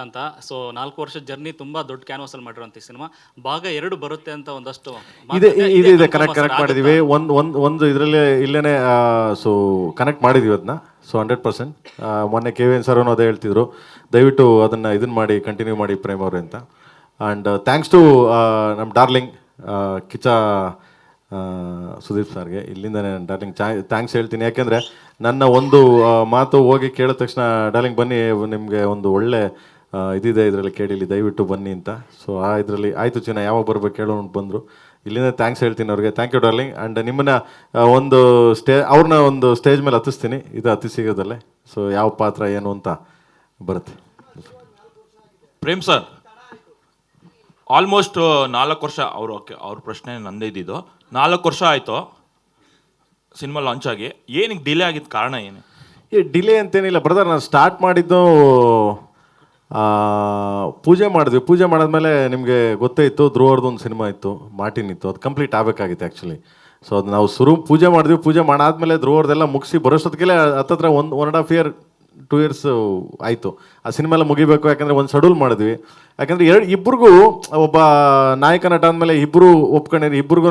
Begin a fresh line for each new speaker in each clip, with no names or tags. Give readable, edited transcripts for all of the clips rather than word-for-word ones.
ಅಂತ. ಸೊ 4 ವರ್ಷದ ಜರ್ನಿ ತುಂಬಾ ದೊಡ್ಡ ಕ್ಯಾನ್ವಾಸ್ ಅಲ್ಲಿ ಮಾಡಿರುವಂತ ಸಿನಿಮಾ. ಭಾಗ 2 ಬರುತ್ತೆ ಅಂತ ಒಂದಷ್ಟು
ಇದೆ ಕನೆಕ್ಟ್ ಮಾಡಿದೀವಿ. ಒಂದು ಇದರಲ್ಲಿ ಇಲ್ಲೇನೆ ಸೊ ಕನೆಕ್ಟ್ ಮಾಡಿದೀವಿ ಅದನ್ನ. ಸೊ 100%. ಮೊನ್ನೆ KVN ಸರ್ ಅದೇ ಹೇಳ್ತಿದ್ರು, ದಯವಿಟ್ಟು ಇದನ್ನ ಮಾಡಿ ಕಂಟಿನ್ಯೂ ಮಾಡಿ ಪ್ರೇಮ್ ಅವ್ರೆ ಅಂತ. ಆ್ಯಂಡ್ ಥ್ಯಾಂಕ್ಸ್ ಟು ನಮ್ಮ ಡಾರ್ಲಿಂಗ್ ಕಿಚ್ಚ ಸುದೀಪ್ ಸರ್ಗೆ ಇಲ್ಲಿಂದನೇ ಡಾರ್ಲಿಂಗ್ ಥ್ಯಾಂಕ್ಸ್ ಹೇಳ್ತೀನಿ. ಯಾಕೆಂದರೆ ನನ್ನ ಒಂದು ಮಾತು ಹೋಗಿ ಕೇಳಿದ ತಕ್ಷಣ ಡಾರ್ಲಿಂಗ್ ಬನ್ನಿ ನಿಮಗೆ ಒಂದು ಒಳ್ಳೆ ಇದಿದೆ ಇದರಲ್ಲಿ ಕೇಳಿಲಿ ದಯವಿಟ್ಟು ಬನ್ನಿ ಅಂತ. ಸೊ ಇದರಲ್ಲಿ ಆಯಿತು ಚಿನ್ನ ಯಾವಾಗ ಬರ್ಬೇಕು ಕೇಳೋ ಬಂದರು. ಇಲ್ಲಿಂದ ಥ್ಯಾಂಕ್ಸ್ ಹೇಳ್ತೀನಿ ಅವ್ರಿಗೆ. Thank you darling. ಆ್ಯಂಡ್ ನಿಮ್ಮನ್ನ ಒಂದು ಅವ್ರನ್ನ ಒಂದು ಸ್ಟೇಜ್ ಮೇಲೆ ಹತ್ತಿಸ್ತೀನಿ, ಇದು ಹತ್ತಿಸಿಗೋದಲ್ಲೇ. ಸೊ ಯಾವ ಪಾತ್ರ ಏನು ಅಂತ ಬರುತ್ತೆ.
ಪ್ರೇಮ್ ಸರ್ ಆಲ್ಮೋಸ್ಟ್ 4 ವರ್ಷ ಅವ್ರ ಪ್ರಶ್ನೆ ನಂದೇ ಇದ್ದಿದ್ದು. 4 ವರ್ಷ ಆಯಿತು ಸಿನಿಮಾ ಲಾಂಚ್ ಆಗಿ. ಏನಕ್ಕೆ ಡಿಲೇ ಆಗಿದ್ದು ಕಾರಣ ಏನು?
ಡಿಲೇ ಅಂತೇನಿಲ್ಲ ಬ್ರದರ್, ನಾನು ಸ್ಟಾರ್ಟ್ ಮಾಡಿದ್ದು ಪೂಜೆ ಮಾಡಿದ್ವಿ. ಪೂಜೆ ಮಾಡಿದ್ಮೇಲೆ ನಿಮಗೆ ಗೊತ್ತೇ ಇತ್ತು, ಧ್ರುವರ್ದು ಒಂದು ಸಿನಿಮಾ ಇತ್ತು, ಮಾರ್ಟಿನ್ ಇತ್ತು, ಅದು ಕಂಪ್ಲೀಟ್ ಆಗಬೇಕಾಗಿತ್ತು ಆ್ಯಕ್ಚುಲಿ. ಸೊ ಅದು ನಾವು ಪೂಜೆ ಮಾಡಿದ್ವಿ. ಪೂಜೆ ಮಾಡಾದ್ಮೇಲೆ ಧ್ರುವರ್ದೆಲ್ಲ ಮುಗಿಸಿ ಬರೋಷ್ಟೊತ್ತಿಗೆ ಹತ್ತತ್ರ 1.5 ಇಯರ್ 2 ಇಯರ್ಸ್ ಆಯಿತು ಆ ಸಿನಿಮಾ ಎಲ್ಲ ಮುಗಿಬೇಕು. ಯಾಕಂದರೆ ಒಂದು ಶೆಡ್ಯೂಲ್ ಮಾಡಿದ್ವಿ. ಯಾಕಂದರೆ ಇಬ್ಬರಿಗೂ ಒಬ್ಬ ನಾಯಕ ನಟ ಅಂದಮೇಲೆ ಇಬ್ಬರು ಒಪ್ಕೊಂಡಿರಿ, ಇಬ್ಬರಿಗೂ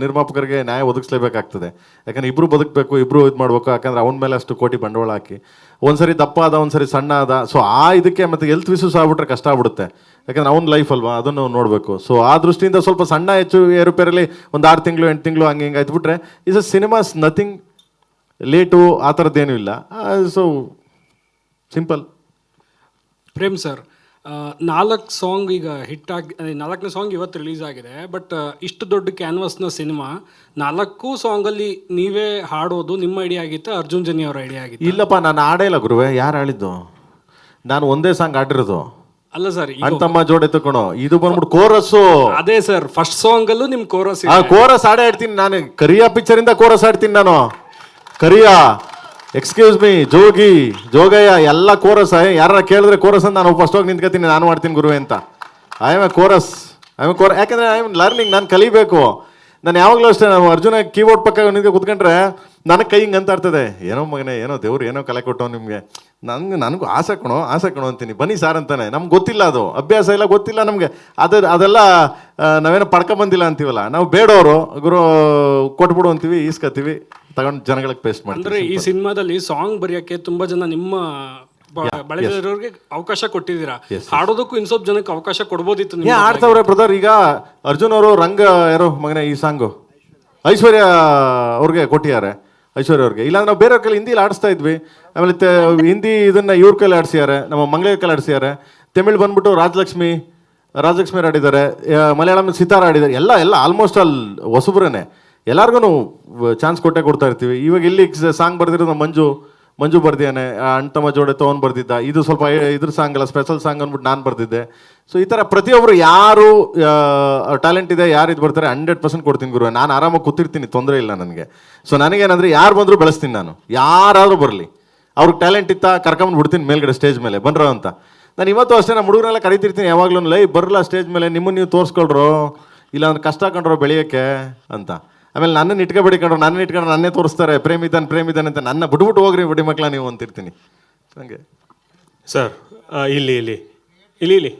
ನಿರ್ಮಾಪಕರಿಗೆ ನ್ಯಾಯ ಒದಗಿಸ್ಲೇಬೇಕಾಗ್ತದೆ. ಯಾಕಂದರೆ ಇಬ್ಬರು ಬದುಕಬೇಕು, ಇಬ್ಬರು ಇದು ಮಾಡಬೇಕು. ಯಾಕಂದರೆ ಅವನ ಮೇಲೆ ಅಷ್ಟು ಕೋಟಿ ಬಂಡವಾಳ ಹಾಕಿ ಒಂದ್ಸರಿ ದಪ್ಪ ಆದ, ಒಂದ್ಸರಿ ಸಣ್ಣ ಆದ. ಸೊ ಇದಕ್ಕೆ ಮತ್ತು ಹೆಲ್ತ್ ವಿಶ್ಯೂಸ್ ಆಗ್ಬಿಟ್ರೆ ಕಷ್ಟ ಆಗ್ಬಿಡುತ್ತೆ. ಯಾಕಂದರೆ ಅವ್ನ ಲೈಫ್ ಅಲ್ವಾ, ಅದನ್ನು ನೋಡಬೇಕು. ಸೊ ಆ ದೃಷ್ಟಿಯಿಂದ ಸ್ವಲ್ಪ ಸಣ್ಣ ಹೆಚ್ಚು ಏರುಪೇರಲ್ಲಿ ಒಂದು 6 ತಿಂಗಳು 8 ತಿಂಗಳು ಹಂಗೆ ಹಿಂಗೆ ಆಯ್ತುಬಿಟ್ರೆ is a cinemas nothing late ಆ ಥರದ್ದೇನೂ ಇಲ್ಲ. So simple.
Prem sir 4 song ಈಗ ಹಿಟ್ ಆಗಿ, 4ನೇ ಸಾಂಗ್ ಇವತ್ತು ರಿಲೀಸ್ ಆಗಿದೆ. ಬಟ್ ಇಷ್ಟು ದೊಡ್ಡ ಕ್ಯಾನ್ವಾಸ್ನ ಸಿನಿಮಾ 4 ಸಾಂಗಲ್ಲಿ ನೀವೇ ಹಾಡೋದು ನಿಮ್ಮ ಐಡಿಯಾ ಆಗಿತ್ತು, ಅರ್ಜುನ್ ಜನಿ ಅವರ ಐಡಿಯಾ ಆಗಿತ್ತು?
ಇಲ್ಲಪ್ಪ, ನಾನು ಆಡೇ ಇಲ್ಲ ಗುರುವೆ. ಯಾರು ಆಡಿದ್ದು? ನಾನು ಒಂದೇ ಸಾಂಗ್ ಆಡಿರೋದು.
ಅಲ್ಲ ಸರ್,
ಅಣ್ತಮ್ಮ ಜೋಡೆ ತಕೊಳೋ ಇದು ಬಂದ್ಬಿಟ್ಟು ಕೋರಸ್ಸು.
ಅದೇ ಸರ್, ಫಸ್ಟ್ ಸಾಂಗ್ ಅಲ್ಲೂ ನಿಮ್ ಕೋರಸ್
ಕೋರಸ್ ಆಡೇ ಆಡ್ತೀನಿ ನಾನು. ಕರಿಯಾ ಪಿಕ್ಚರ್ ಇಂದ ಕೋರಸ್ ಆಡ್ತೀನಿ ನಾನು. ಕರಿಯಾ, ಎಕ್ಸ್ಕ್ಯೂಸ್ ಮೀ, ಜೋಗಯ್ಯ ಎಲ್ಲ ಕೋರಸ್. ಯಾರ ಕೇಳಿದ್ರೆ ಕೋರಸ್ ಅಂತ ನಾನು ಫಸ್ಟ್ ಹೋಗಿ ನಿಂತ್ಕೊತೀನಿ, ನಾನು ಮಾಡ್ತೀನಿ ಗುರುವೆ ಅಂತ. I am A chorus. ಯಾಕಂದರೆ ಐ ಆಮ್ ಲರ್ನಿಂಗ್, ನಾನು ಕಲಿಬೇಕು. ನಾನು ಯಾವಾಗಲೂ ಅಷ್ಟೇ, ನಾವು ಅರ್ಜುನ ಕೀಬೋರ್ಡ್ ಪಕ್ಕ ನಿಂತ್ಕೊಂಡು ಕೂತ್ಕೊಂಡ್ರೆ ನನಗೆ ಕೈ ಹಿಂಗೆ ಅಂತ ಇರ್ತದೆ, ಏನೋ ಮಗನೇ, ಏನೋ ದೇವ್ರು ಏನೋ ಕಲೆ ಕೊಟ್ಟವು ನಿಮಗೆ. ನನಗೂ ಆಸೆ ಕಣೋ ಅಂತೀನಿ. ಬನ್ನಿ ಸಾರ್ ಅಂತಾನೆ. ನಮ್ಗೆ ಗೊತ್ತಿಲ್ಲ, ಅದು ಅಭ್ಯಾಸ ಇಲ್ಲ, ಗೊತ್ತಿಲ್ಲ ನಮಗೆ. ಅದೆಲ್ಲ ನಾವೇನೋ ಪಡ್ಕೊಂಬಂದಿಲ್ಲ ಅಂತೀವಲ್ಲ, ನಾವು ಬೇಡವರು ಗುರು ಕೊಟ್ಬಿಡು ಅಂತೀವಿ, ಈಸ್ಕೊತೀವಿ, ತಗೊಂಡು ಜನಗಳಿಗೆ ಪೇಸ್ಟ್ ಮಾಡ್ತೀವಿ.
ಅಂದರೆ ಈ ಸಿನಿಮಾದಲ್ಲಿ ಸಾಂಗ್ ಬರೆಯೋಕ್ಕೆ ತುಂಬ ಜನ ನಿಮ್ಮ ಬಳಗದವ್ರಿಗೆ ಅವಕಾಶ ಕೊಟ್ಟಿದ್ದೀರಾ. ಹಾಡೋದಕ್ಕೂ ಇನ್ ಸ್ವಲ್ಪ ಜನಕ್ಕೆ ಅವಕಾಶ ಕೊಡ್ಬೋದಿತ್ತು.
ಆಡ್ತಾವ್ರೆ ಬ್ರದರ್. ಈಗ ಅರ್ಜುನ್ ಅವರು ಯಾರೋ ಮಗನೇ ಈ ಸಾಂಗು ಐಶ್ವರ್ಯ ಅವ್ರಿಗೆ ಕೊಟ್ಟಿದ್ದಾರೆ. ಐಶ್ವರ್ಯ ಅವ್ರಿಗೆ ಇಲ್ಲಾಂದ್ರೆ ನಾವು ಬೇರೆ ಕೈಲಿ ಹಿಂದಿಲಿ ಆಡಿಸ್ತಾ ಇದ್ವಿ. ಆಮೇಲೆ ಹಿಂದಿ ಇದನ್ನ ಇವ್ರ ಕೈಲಿ ಆಡಿಸಿದ್ದಾರೆ, ನಮ್ಮ ಮಂಗಳ ಕೈಲಿ ಆಡಿಸಿದ್ದಾರೆ. ತಮಿಳ್ ಬಂದ್ಬಿಟ್ಟು ರಾಜಲಕ್ಷ್ಮಿ ಆಡಿದ್ದಾರೆ. ಮಲಯಾಳಂ ಸಿತಾರ ಆಡಿದ್ದಾರೆ. ಎಲ್ಲ ಆಲ್ಮೋಸ್ಟ್ ಆಲ್ ಹೊಸಬ್ರೇ. ಎಲ್ಲರಿಗೂ ಚಾನ್ಸ್ ಕೊಡ್ತಾ ಇರ್ತೀವಿ. ಇವಾಗ ಇಲ್ಲಿ ಸಾಂಗ್ ಬರ್ದಿರೋದು ಮಂಜು ಬರ್ದಿದ್ದಾನೆ. ಅಣ್ತಮ್ಮ ಜೋಡೆ ತಗೊಂಡು ಬರ್ದಿದ್ದ. ಇದು ಸ್ವಲ್ಪ ಇದ್ರ ಸಾಂಗ್ ಅಲ್ಲ, ಸ್ಪೆಷಲ್ ಸಾಂಗ್ ಅಂದ್ಬಿಟ್ಟು ನಾನು ಬರ್ದಿದ್ದೆ. ಸೊ ಈ ಥರ ಪ್ರತಿಯೊಬ್ಬರು ಯಾರು ಟ್ಯಾಲೆಂಟ್ ಇದೆ, ಯಾರು ಇದು ಬರ್ತಾರೆ 100% ಕೊಡ್ತೀನಿ ಗುರು. ನಾನು ಆರಾಮಾಗಿ ಕೂತಿರ್ತೀನಿ, ತೊಂದರೆ ಇಲ್ಲ ನನಗೆ. ಸೊ ನನಗೇನಂದರೆ ಯಾರು ಬಂದರೂ ಬೆಳೆಸ್ತೀನಿ ನಾನು. ಯಾರಾದರೂ ಬರಲಿ, ಅವ್ರಿಗೆ ಟ್ಯಾಲೆಂಟ್ ಇತ್ತಾ ಕರ್ಕೊಂಬಂದು ಬಿಡ್ತೀನಿ ಮೇಲ್ಗಡೆ ಸ್ಟೇಜ್ ಮೇಲೆ ಬನ್ರೋ ಅಂತ. ನಾನು ಇವತ್ತು ಅಷ್ಟೇ ನಮ್ಮ ಹುಡುಗರೆಲ್ಲ ಕರಿತಿರ್ತೀನಿ ಯಾವಾಗಲೂ, ಲೈ ಬರಲ್ಲ ಸ್ಟೇಜ್ ಮೇಲೆ, ನಿಮ್ಮನ್ನು ನೀವು ತೋರಿಸ್ಕೊಳ್ರು, ಇಲ್ಲಾಂದ್ರೆ ಕಷ್ಟ ಕಂಡ್ರೋ ಬೆಳೆಯೋಕ್ಕೆ ಅಂತ. ಆಮೇಲೆ ನನ್ನನ್ನು ಇಟ್ಕೊಂಡ್ರು ನನ್ನೇ ತೋರಿಸ್ತಾರೆ, ಪ್ರೇಮ್ ಇದ್ದಾನೆ ಅಂತ. ನನ್ನ ಬಿಟ್ಬಿಟ್ಟು ಹೋಗ್ರಿ ಬಡಿ ಮಕ್ಕಳ ನೀವು ಅಂತಿರ್ತೀನಿ ಹಂಗೆ.
ಸರ್ ಇಲ್ಲಿ